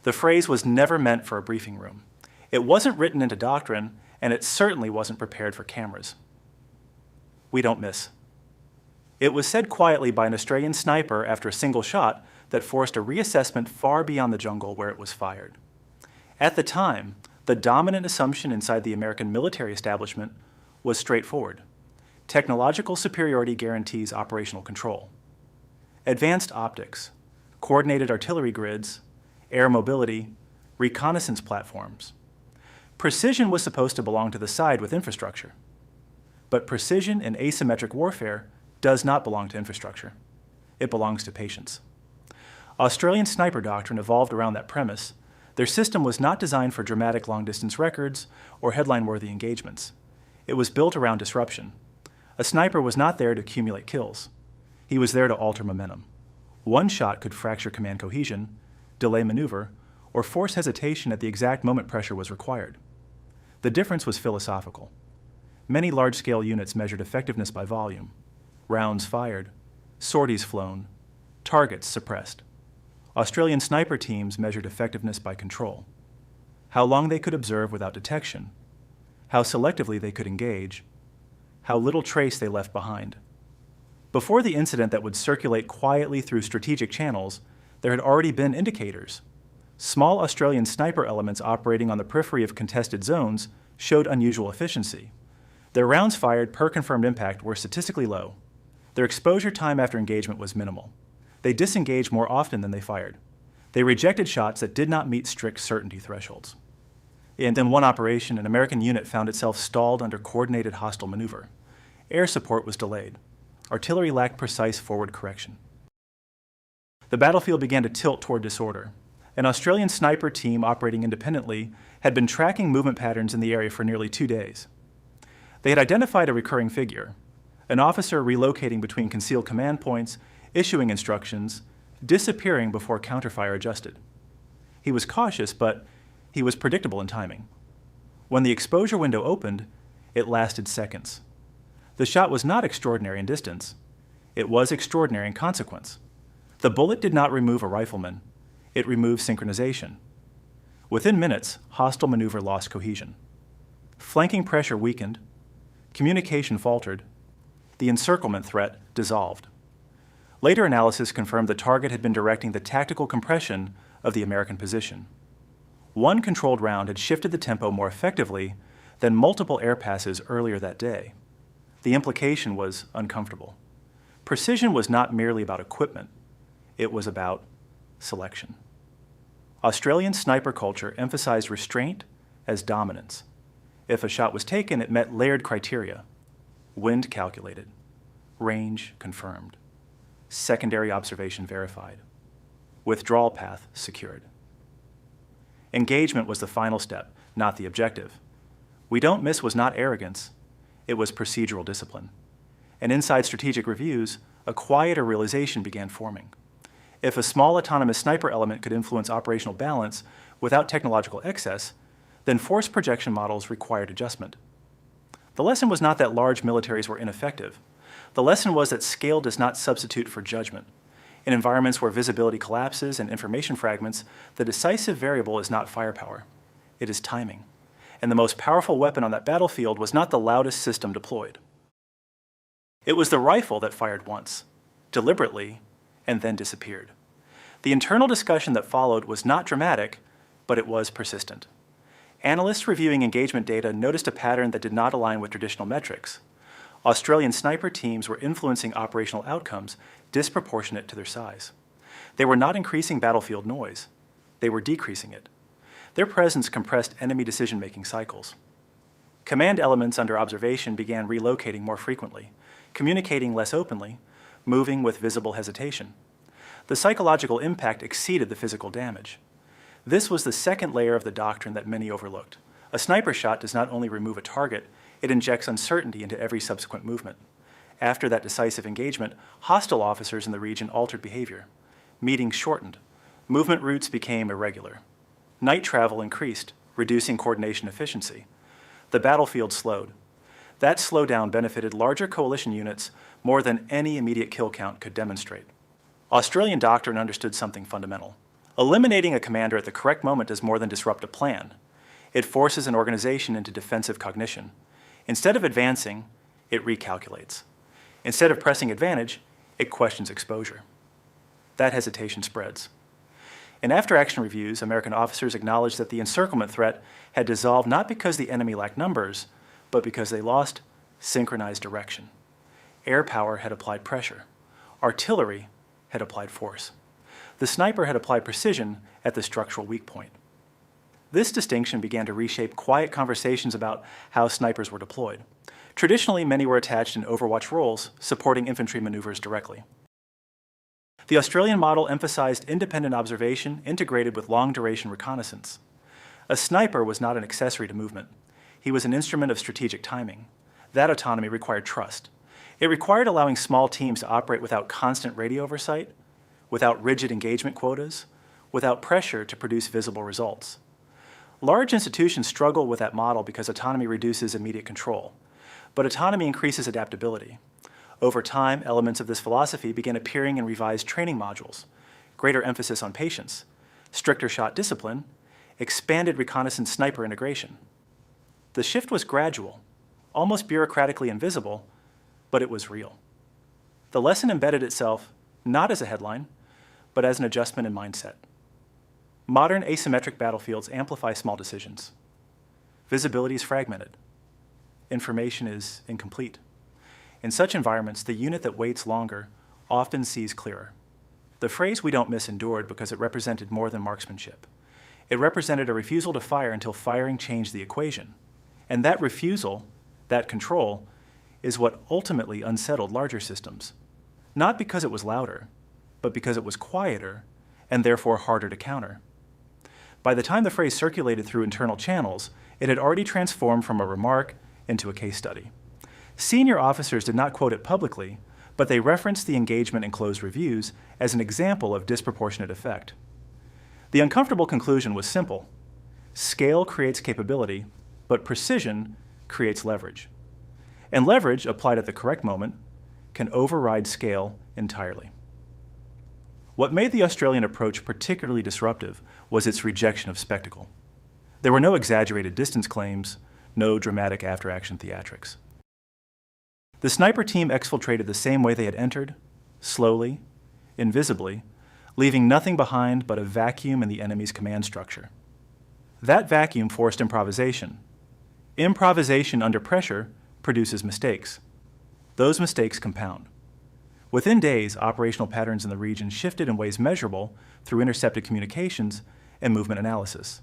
The phrase was never meant for a briefing room. It wasn't written into doctrine, and it certainly wasn't prepared for cameras. We don't miss. It was said quietly by an Australian sniper after a single shot that forced a reassessment far beyond the jungle where it was fired. At the time, the dominant assumption inside the American military establishment was straightforward. Technological superiority guarantees operational control. Advanced optics, coordinated artillery grids, air mobility, reconnaissance platforms. Precision was supposed to belong to the side with infrastructure. But precision in asymmetric warfare does not belong to infrastructure. It belongs to patience. Australian sniper doctrine evolved around that premise. Their system was not designed for dramatic long-distance records or headline-worthy engagements. It was built around disruption. A sniper was not there to accumulate kills. He was there to alter momentum. One shot could fracture command cohesion, delay maneuver, or force hesitation at the exact moment pressure was required. The difference was philosophical. Many large-scale units measured effectiveness by volume. Rounds fired, sorties flown, targets suppressed. Australian sniper teams measured effectiveness by control. How long they could observe without detection, how selectively they could engage, how little trace they left behind. Before the incident that would circulate quietly through strategic channels, there had already been indicators. Small Australian sniper elements operating on the periphery of contested zones showed unusual efficiency. Their rounds fired per confirmed impact were statistically low. Their exposure time after engagement was minimal. They disengaged more often than they fired. They rejected shots that did not meet strict certainty thresholds. And in one operation, an American unit found itself stalled under coordinated hostile maneuver. Air support was delayed. Artillery lacked precise forward correction. The battlefield began to tilt toward disorder. An Australian sniper team operating independently had been tracking movement patterns in the area for nearly 2 days. They had identified a recurring figure, an officer relocating between concealed command points, issuing instructions, disappearing before counterfire adjusted. He was cautious, but he was predictable in timing. When the exposure window opened, it lasted seconds. The shot was not extraordinary in distance. It was extraordinary in consequence. The bullet did not remove a rifleman. It removed synchronization. Within minutes, hostile maneuver lost cohesion. Flanking pressure weakened. Communication faltered. The encirclement threat dissolved. Later analysis confirmed the target had been directing the tactical compression of the American position. One controlled round had shifted the tempo more effectively than multiple air passes earlier that day. The implication was uncomfortable. Precision was not merely about equipment. It was about selection. Australian sniper culture emphasized restraint as dominance. If a shot was taken, it met layered criteria. Wind calculated. Range confirmed. Secondary observation verified. Withdrawal path secured. Engagement was the final step, not the objective. We don't miss was not arrogance. It was procedural discipline. And inside strategic reviews, a quieter realization began forming. If a small autonomous sniper element could influence operational balance without technological excess, then force projection models required adjustment. The lesson was not that large militaries were ineffective. The lesson was that scale does not substitute for judgment. In environments where visibility collapses and information fragments, the decisive variable is not firepower. It is timing. And the most powerful weapon on that battlefield was not the loudest system deployed. It was the rifle that fired once, deliberately, and then disappeared. The internal discussion that followed was not dramatic, but it was persistent. Analysts reviewing engagement data noticed a pattern that did not align with traditional metrics. Australian sniper teams were influencing operational outcomes disproportionate to their size. They were not increasing battlefield noise. They were decreasing it. Their presence compressed enemy decision-making cycles. Command elements under observation began relocating more frequently, communicating less openly, moving with visible hesitation. The psychological impact exceeded the physical damage. This was the second layer of the doctrine that many overlooked. A sniper shot does not only remove a target, it injects uncertainty into every subsequent movement. After that decisive engagement, hostile officers in the region altered behavior. Meetings shortened. Movement routes became irregular. Night travel increased, reducing coordination efficiency. The battlefield slowed. That slowdown benefited larger coalition units more than any immediate kill count could demonstrate. Australian doctrine understood something fundamental. Eliminating a commander at the correct moment does more than disrupt a plan. It forces an organization into defensive cognition. Instead of advancing, it recalculates. Instead of pressing advantage, it questions exposure. That hesitation spreads. In after-action reviews, American officers acknowledged that the encirclement threat had dissolved not because the enemy lacked numbers, but because they lost synchronized direction. Air power had applied pressure. Artillery had applied force. The sniper had applied precision at the structural weak point. This distinction began to reshape quiet conversations about how snipers were deployed. Traditionally, many were attached in overwatch roles, supporting infantry maneuvers directly. The Australian model emphasized independent observation integrated with long-duration reconnaissance. A sniper was not an accessory to movement. He was an instrument of strategic timing. That autonomy required trust. It required allowing small teams to operate without constant radio oversight, without rigid engagement quotas, without pressure to produce visible results. Large institutions struggle with that model because autonomy reduces immediate control, but autonomy increases adaptability. Over time, elements of this philosophy began appearing in revised training modules, greater emphasis on patience, stricter shot discipline, expanded reconnaissance sniper integration. The shift was gradual, almost bureaucratically invisible, but it was real. The lesson embedded itself not as a headline, but as an adjustment in mindset. Modern asymmetric battlefields amplify small decisions. Visibility is fragmented. Information is incomplete. In such environments, the unit that waits longer often sees clearer. The phrase "we don't miss" endured because it represented more than marksmanship. It represented a refusal to fire until firing changed the equation. And that refusal, that control, is what ultimately unsettled larger systems. Not because it was louder, but because it was quieter and therefore harder to counter. By the time the phrase circulated through internal channels, it had already transformed from a remark into a case study. Senior officers did not quote it publicly, but they referenced the engagement in closed reviews as an example of disproportionate effect. The uncomfortable conclusion was simple. Scale creates capability, but precision creates leverage. And leverage, applied at the correct moment, can override scale entirely. What made the Australian approach particularly disruptive was its rejection of spectacle. There were no exaggerated distance claims, no dramatic after-action theatrics. The sniper team exfiltrated the same way they had entered, slowly, invisibly, leaving nothing behind but a vacuum in the enemy's command structure. That vacuum forced improvisation. Improvisation under pressure produces mistakes. Those mistakes compound. Within days, operational patterns in the region shifted in ways measurable through intercepted communications and movement analysis.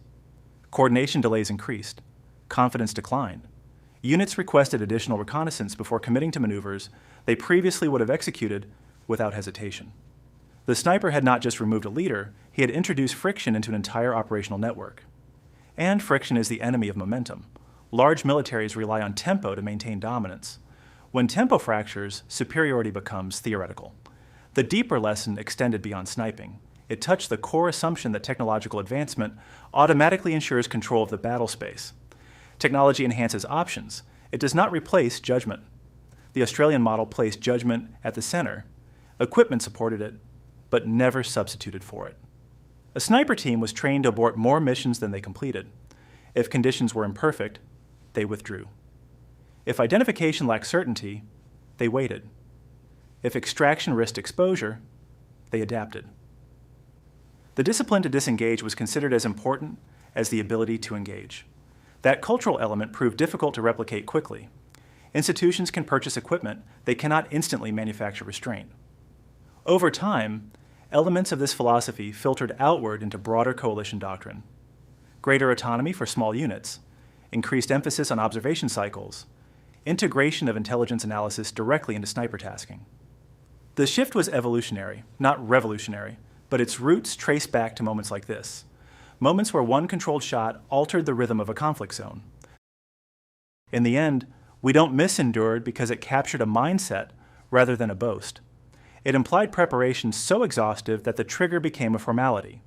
Coordination delays increased. Confidence declined. Units requested additional reconnaissance before committing to maneuvers they previously would have executed without hesitation. The sniper had not just removed a leader, he had introduced friction into an entire operational network. And friction is the enemy of momentum. Large militaries rely on tempo to maintain dominance. When tempo fractures, superiority becomes theoretical. The deeper lesson extended beyond sniping. It touched the core assumption that technological advancement automatically ensures control of the battle space. Technology enhances options. It does not replace judgment. The Australian model placed judgment at the center. Equipment supported it, but never substituted for it. A sniper team was trained to abort more missions than they completed. If conditions were imperfect, they withdrew. If identification lacked certainty, they waited. If extraction risked exposure, they adapted. The discipline to disengage was considered as important as the ability to engage. That cultural element proved difficult to replicate quickly. Institutions can purchase equipment, they cannot instantly manufacture restraint. Over time, elements of this philosophy filtered outward into broader coalition doctrine. Greater autonomy for small units, increased emphasis on observation cycles, integration of intelligence analysis directly into sniper tasking. The shift was evolutionary, not revolutionary, but its roots trace back to moments like this. Moments where one controlled shot altered the rhythm of a conflict zone. In the end, "we don't miss" endured because it captured a mindset rather than a boast. It implied preparation so exhaustive that the trigger became a formality.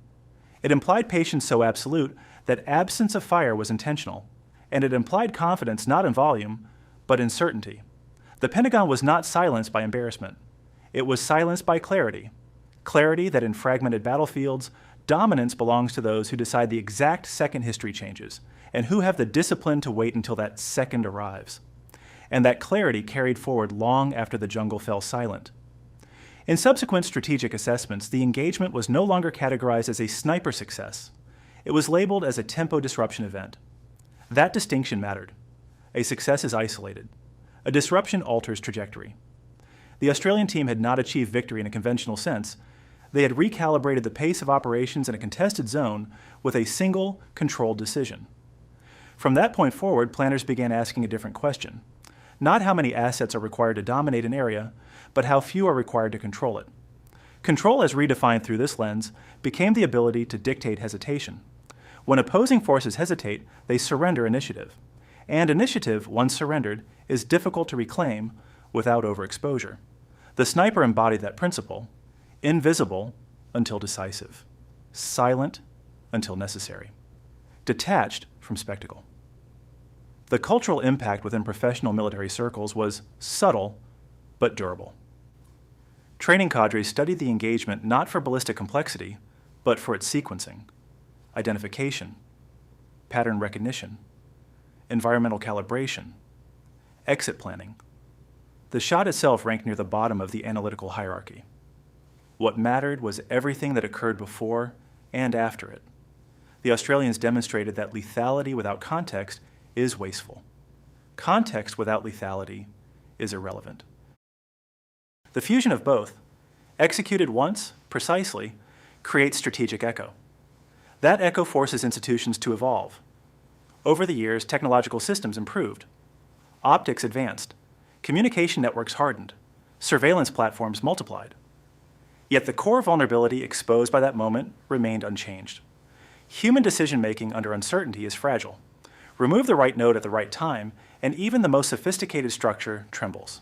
It implied patience so absolute that absence of fire was intentional. And it implied confidence not in volume, but in certainty. The Pentagon was not silenced by embarrassment. It was silenced by clarity. Clarity that in fragmented battlefields Dominance belongs to those who decide the exact second history changes and who have the discipline to wait until that second arrives. And that clarity carried forward long after the jungle fell silent. In subsequent strategic assessments, the engagement was no longer categorized as a sniper success. It was labeled as a tempo disruption event. That distinction mattered. A success is isolated. A disruption alters trajectory. The Australian team had not achieved victory in a conventional sense. They had recalibrated the pace of operations in a contested zone with a single, controlled decision. From that point forward, planners began asking a different question. Not how many assets are required to dominate an area, but how few are required to control it. Control, as redefined through this lens, became the ability to dictate hesitation. When opposing forces hesitate, they surrender initiative. And initiative, once surrendered, is difficult to reclaim without overexposure. The sniper embodied that principle: invisible until decisive, silent until necessary, detached from spectacle. The cultural impact within professional military circles was subtle but durable. Training cadres studied the engagement not for ballistic complexity, but for its sequencing, identification, pattern recognition, environmental calibration, exit planning. The shot itself ranked near the bottom of the analytical hierarchy. What mattered was everything that occurred before and after it. The Australians demonstrated that lethality without context is wasteful. Context without lethality is irrelevant. The fusion of both, executed once, precisely, creates strategic echo. That echo forces institutions to evolve. Over the years, technological systems improved. Optics advanced. Communication networks hardened. Surveillance platforms multiplied. Yet the core vulnerability exposed by that moment remained unchanged. Human decision-making under uncertainty is fragile. Remove the right node at the right time, and even the most sophisticated structure trembles.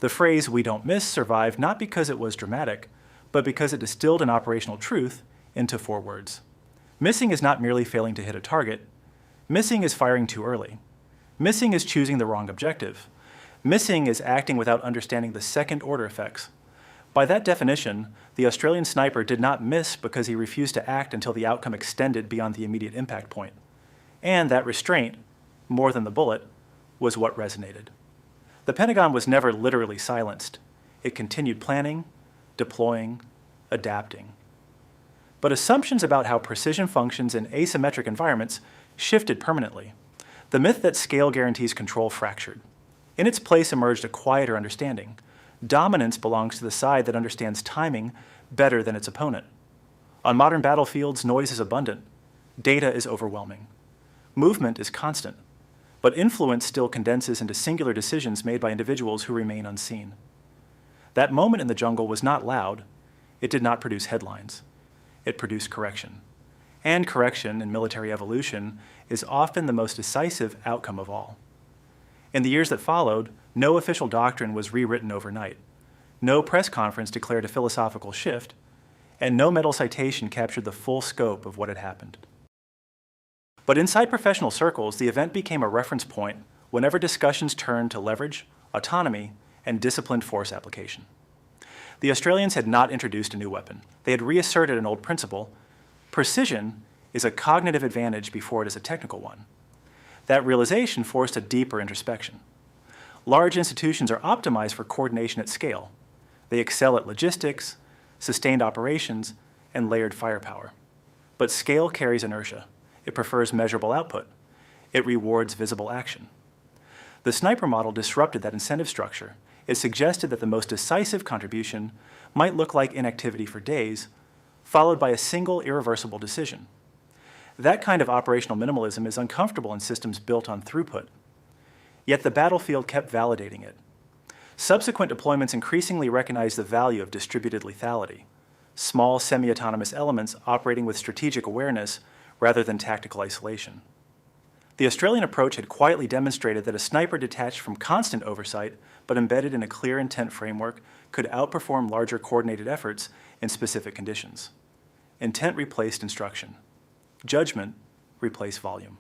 The phrase "we don't miss" survived not because it was dramatic, but because it distilled an operational truth into 4 words. Missing is not merely failing to hit a target. Missing is firing too early. Missing is choosing the wrong objective. Missing is acting without understanding the second-order effects. By that definition, the Australian sniper did not miss because he refused to act until the outcome extended beyond the immediate impact point. And that restraint, more than the bullet, was what resonated. The Pentagon was never literally silenced. It continued planning, deploying, adapting. But assumptions about how precision functions in asymmetric environments shifted permanently. The myth that scale guarantees control fractured. In its place emerged a quieter understanding. Dominance belongs to the side that understands timing better than its opponent. On modern battlefields, noise is abundant. Data is overwhelming. Movement is constant. But influence still condenses into singular decisions made by individuals who remain unseen. That moment in the jungle was not loud. It did not produce headlines. It produced correction. And correction in military evolution is often the most decisive outcome of all. In the years that followed, no official doctrine was rewritten overnight. No press conference declared a philosophical shift, and no medal citation captured the full scope of what had happened. But inside professional circles, the event became a reference point whenever discussions turned to leverage, autonomy, and disciplined force application. The Australians had not introduced a new weapon. They had reasserted an old principle: precision is a cognitive advantage before it is a technical one. That realization forced a deeper introspection. Large institutions are optimized for coordination at scale. They excel at logistics, sustained operations, and layered firepower. But scale carries inertia. It prefers measurable output. It rewards visible action. The sniper model disrupted that incentive structure. It suggested that the most decisive contribution might look like inactivity for days, followed by a single irreversible decision. That kind of operational minimalism is uncomfortable in systems built on throughput. Yet the battlefield kept validating it. Subsequent deployments increasingly recognized the value of distributed lethality, small semi-autonomous elements operating with strategic awareness rather than tactical isolation. The Australian approach had quietly demonstrated that a sniper detached from constant oversight but embedded in a clear intent framework could outperform larger coordinated efforts in specific conditions. Intent replaced instruction. Judgment replaced volume.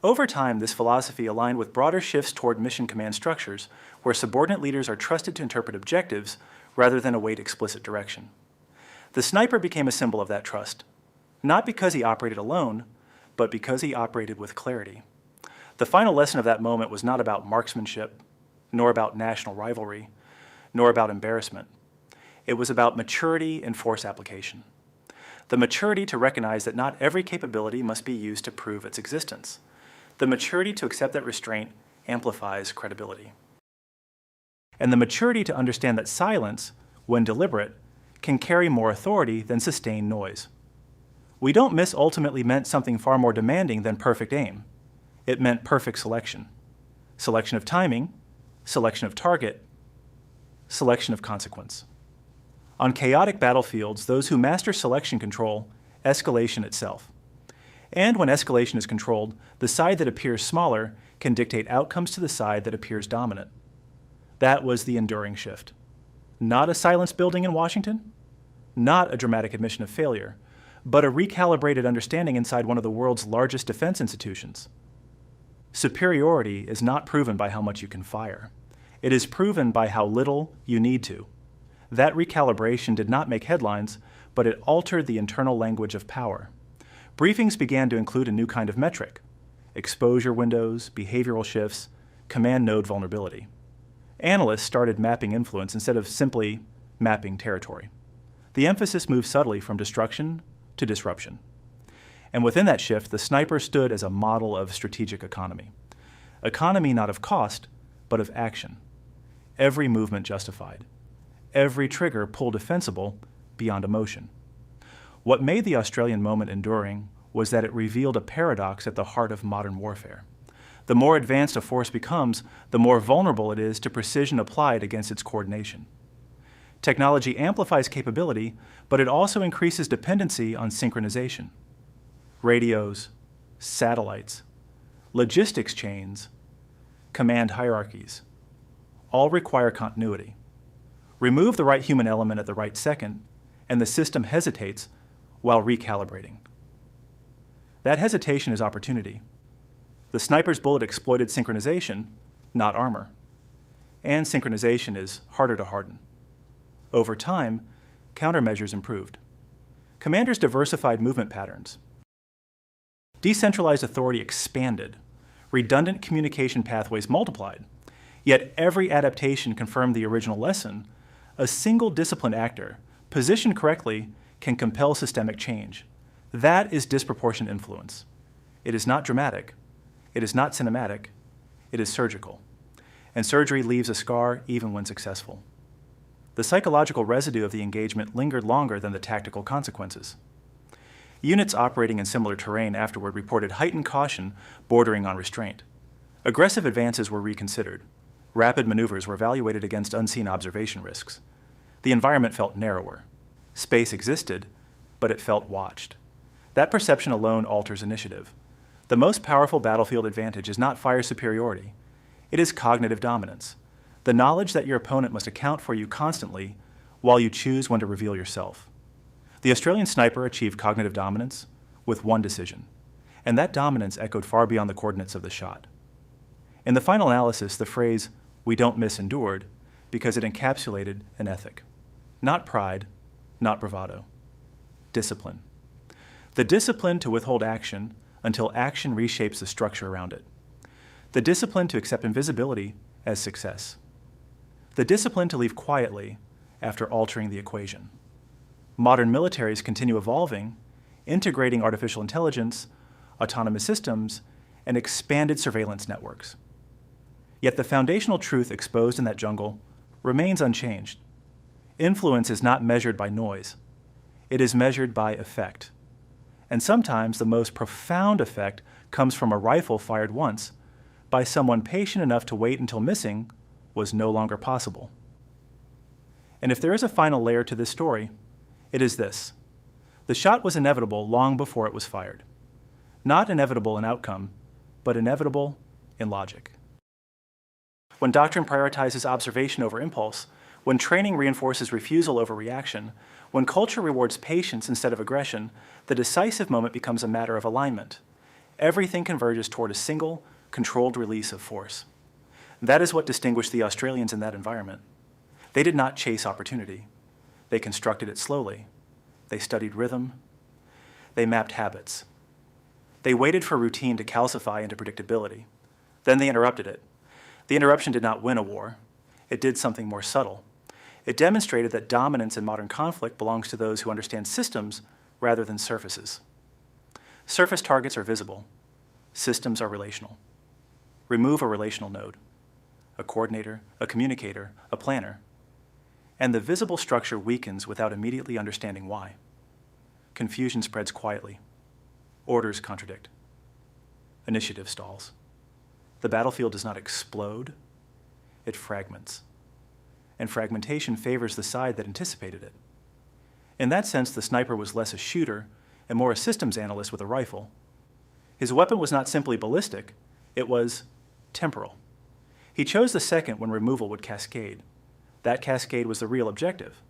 Over time, this philosophy aligned with broader shifts toward mission command structures, where subordinate leaders are trusted to interpret objectives rather than await explicit direction. The sniper became a symbol of that trust, not because he operated alone, but because he operated with clarity. The final lesson of that moment was not about marksmanship, nor about national rivalry, nor about embarrassment. It was about maturity in force application. The maturity to recognize that not every capability must be used to prove its existence. The maturity to accept that restraint amplifies credibility. And the maturity to understand that silence, when deliberate, can carry more authority than sustained noise. We don't miss ultimately meant something far more demanding than perfect aim. It meant perfect selection. Selection of timing, selection of target, selection of consequence. On chaotic battlefields, those who master selection control escalation itself. And when escalation is controlled, the side that appears smaller can dictate outcomes to the side that appears dominant. That was the enduring shift. Not a silence building in Washington, not a dramatic admission of failure, but a recalibrated understanding inside one of the world's largest defense institutions. Superiority is not proven by how much you can fire. It is proven by how little you need to. That recalibration did not make headlines, but it altered the internal language of power. Briefings began to include a new kind of metric: exposure windows, behavioral shifts, command node vulnerability. Analysts started mapping influence instead of simply mapping territory. The emphasis moved subtly from destruction to disruption. And within that shift, the sniper stood as a model of strategic economy. Economy not of cost, but of action. Every movement justified. Every trigger pull defensible beyond emotion. What made the Australian moment enduring was that it revealed a paradox at the heart of modern warfare. The more advanced a force becomes, the more vulnerable it is to precision applied against its coordination. Technology amplifies capability, but it also increases dependency on synchronization. Radios, satellites, logistics chains, command hierarchies, all require continuity. Remove the right human element at the right second, and the system hesitates while recalibrating. That hesitation is opportunity. The sniper's bullet exploited synchronization, not armor. And synchronization is harder to harden. Over time, countermeasures improved. Commanders diversified movement patterns. Decentralized authority expanded. Redundant communication pathways multiplied. Yet every adaptation confirmed the original lesson: a single disciplined actor, positioned correctly, can compel systemic change. That is disproportionate influence. It is not dramatic. It is not cinematic. It is surgical. And surgery leaves a scar even when successful. The psychological residue of the engagement lingered longer than the tactical consequences. Units operating in similar terrain afterward reported heightened caution bordering on restraint. Aggressive advances were reconsidered. Rapid maneuvers were evaluated against unseen observation risks. The environment felt narrower. Space existed, but it felt watched. That perception alone alters initiative. The most powerful battlefield advantage is not fire superiority. It is cognitive dominance, the knowledge that your opponent must account for you constantly while you choose when to reveal yourself. The Australian sniper achieved cognitive dominance with one decision, and that dominance echoed far beyond the coordinates of the shot. In the final analysis, the phrase, "we don't miss," endured because it encapsulated an ethic. Not pride, not bravado. Discipline. The discipline to withhold action until action reshapes the structure around it. The discipline to accept invisibility as success. The discipline to leave quietly after altering the equation. Modern militaries continue evolving, integrating artificial intelligence, autonomous systems, and expanded surveillance networks. Yet the foundational truth exposed in that jungle remains unchanged. Influence is not measured by noise. It is measured by effect. And sometimes the most profound effect comes from a rifle fired once by someone patient enough to wait until missing was no longer possible. And if there is a final layer to this story, it is this. The shot was inevitable long before it was fired. Not inevitable in outcome, but inevitable in logic. When doctrine prioritizes observation over impulse, when training reinforces refusal over reaction, when culture rewards patience instead of aggression, the decisive moment becomes a matter of alignment. Everything converges toward a single, controlled release of force. That is what distinguished the Australians in that environment. They did not chase opportunity. They constructed it slowly. They studied rhythm. They mapped habits. They waited for routine to calcify into predictability. Then they interrupted it. The interruption did not win a war. It did something more subtle. It demonstrated that dominance in modern conflict belongs to those who understand systems rather than surfaces. Surface targets are visible. Systems are relational. Remove a relational node, a coordinator, a communicator, a planner, and the visible structure weakens without immediately understanding why. Confusion spreads quietly. Orders contradict. Initiative stalls. The battlefield does not explode, it fragments. And fragmentation favors the side that anticipated it. In that sense, the sniper was less a shooter and more a systems analyst with a rifle. His weapon was not simply ballistic, it was temporal. He chose the second when removal would cascade. That cascade was the real objective.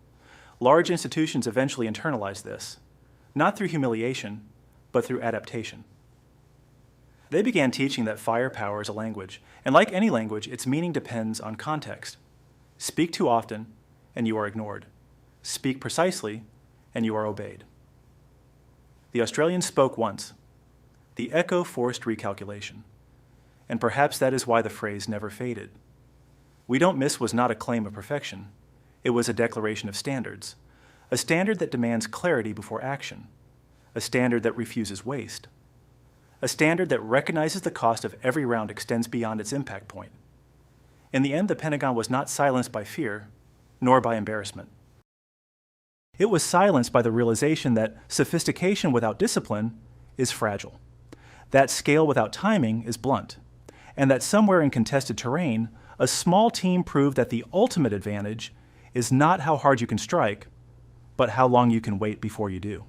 Large institutions eventually internalized this, not through humiliation, but through adaptation. They began teaching that firepower is a language, and like any language, its meaning depends on context. Speak too often, and you are ignored. Speak precisely, and you are obeyed. The Australians spoke once. The echo forced recalculation. And perhaps that is why the phrase never faded. "We don't miss" was not a claim of perfection. It was a declaration of standards. A standard that demands clarity before action. A standard that refuses waste. A standard that recognizes the cost of every round extends beyond its impact point. In the end, the Pentagon was not silenced by fear, nor by embarrassment. It was silenced by the realization that sophistication without discipline is fragile, that scale without timing is blunt, and that somewhere in contested terrain, a small team proved that the ultimate advantage is not how hard you can strike, but how long you can wait before you do.